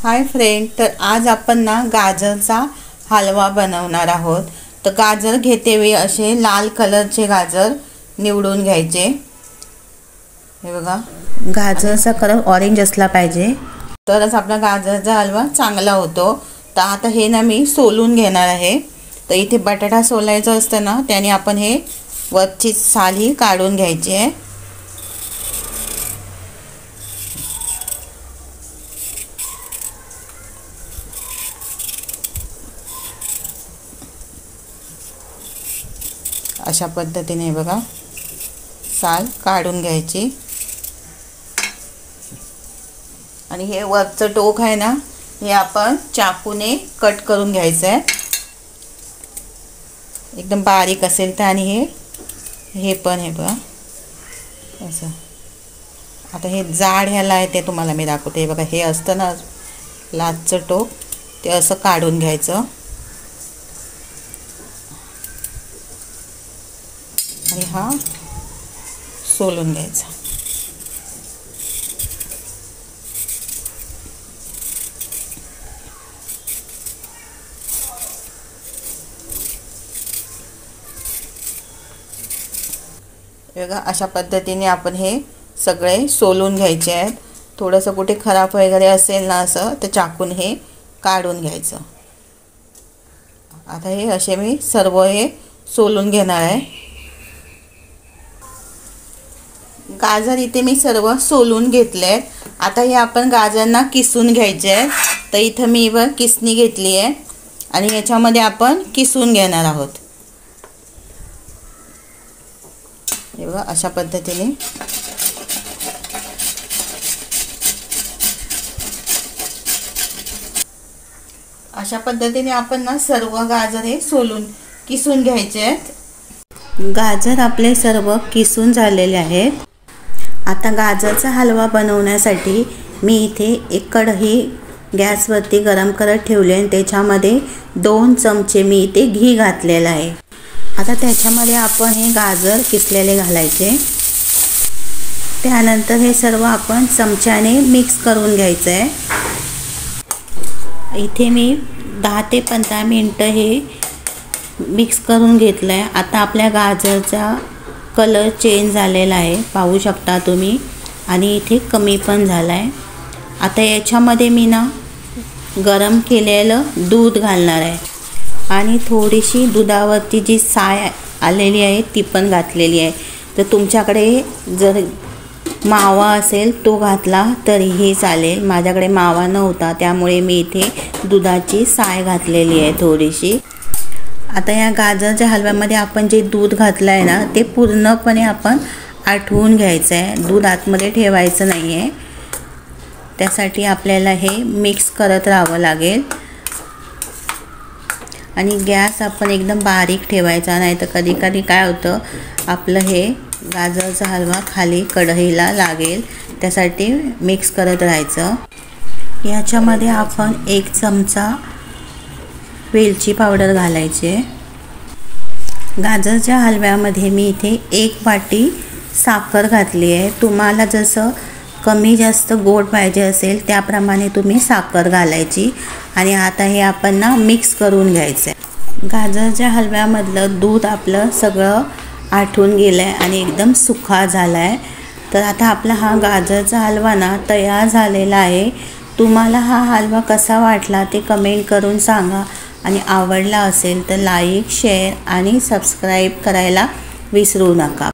Hi friend, तर आज आपण ना गाजरचा हलवा बनवणार आहोत। तर गाजर घेते वेळी असे लाल कलरचे गाजर निवडून घ्यायचे। हे बघा, गाजरचा कलर ऑरेंज असला पाहिजे तरच आपला गाजरचा हलवा चांगला होतो। तर आता हे ना मी सोलून घेणार आहे। तर इथे बटाटा सोलायचा असतं ना, त्याने आपण हे वरची साल ही काढून घ्यायची आहे। अशा पद्धतीने बघा साल काढून घ्यायची आणि हे वरचं टोक आहे ना, हे आपण चाकूने कट करून घ्यायचं आहे। एकदम बारीक असेल तर आणि हे पण हे बघा असं। आता हे जाड ह्याला आहे ते तुम्हाला मी दाखवते। हे बघा, हे असतं ना लाचचं टोक, ते असं काढून घ्यायचं आणि हा सोलून घ्यायचा। बघा, अशा पद्धतीने आपण हे सगळे सोलून घ्यायचे आहेत। थोडंसं कुठे खराब वगैरे असेल ना असं, तर चाकून हे काढून घ्यायचं। आता हे असे मी सर्व हे सोलून घेणार आहे। गाजर इथे मी सर्व सोलून घेतले। आता हे आपण गाजरांना किसून घ्यायचे आहे। तर इथं मी किसणी घेतली आहे आणि याच्यामध्ये आपण किसून घेणार आहोत। हे बघा, अशा पद्धतीने आपण ना सर्व गाजर हे किसून घ्यायचे आहेत। गाजर आपले सर्व किसून झालेले आहेत। आता गाजरचा हलवा बनवण्यासाठी मी इथे एक कढई गॅसवरती गरम करत ठेवली आणि त्याच्यामध्ये 2 चमचे मी इथे घी घातलेलं आहे। आता त्याच्यामध्ये आपण हे गाजर किसलेले घालायचे। त्यानंतर हे सर्व आपण चमच्याने मिक्स करून घ्यायचं आहे। इथे मी 10 ते 15 मिनिटं हे मिक्स करून घेतलं आहे। आता आपल्या गाजरचा कलर चेंज झालेला आहे, पाहू शकता तुम्ही, आणि इथे कमी पण झाला आहे। आता याच्यामध्ये मी ना गरम केलेलं दूध घालणार आहे आणि थोडीशी दुधावरती जी साय आलेली आहे ती पण घातलेली आहे। तर तुमच्याकडे जर मावा असेल तो घातला तरीही चालेल। माझ्याकडे मावा नव्हता त्यामुळे मी इथे दुधाची साय घातलेली आहे थोडीशी। आता या गाजरच्या हलव्यामध्ये आपण जे दूध घातलं आहे ना, ते पूर्णपणे आपण आटवून घ्यायचं आहे। दूध आतमध्ये ठेवायचं नाही आहे। त्यासाठी आपल्याला हे मिक्स करत राहावं लागेल आणि गॅस आपण एकदम बारीक ठेवायचा, नाही तर कधी कधी काय होतं, आपलं हे गाजरचा हलवा खाली कढईला लागेल। त्यासाठी मिक्स करत राहायचं। याच्यामध्ये आपण 1 चमचा वेलची पावडर घालायचे। गाजरच्या हलव्यामध्ये मी इथे 1 वाटी साखर घातली आहे। तुम्हाला जसं कमी जास्त गोड पाहिजे असेल त्याप्रमाणे तुम्ही साखर घालायची आणि आता हे आपण ना मिक्स करून घ्यायचं आहे। गाजरच्या हलव्यामधलं दूध आपलं सगळं आटून गेलं आहे आणि एकदम सुका झाला आहे। तर आता आपला हा गाजरचा हलवा ना तयार झालेला आहे। तुम्हाला हा हलवा कसा वाटला ते कमेंट करून सांगा आणि आवडला असेल तर लाईक, शेअर आणि सबस्क्राईब करायला विसरू नका।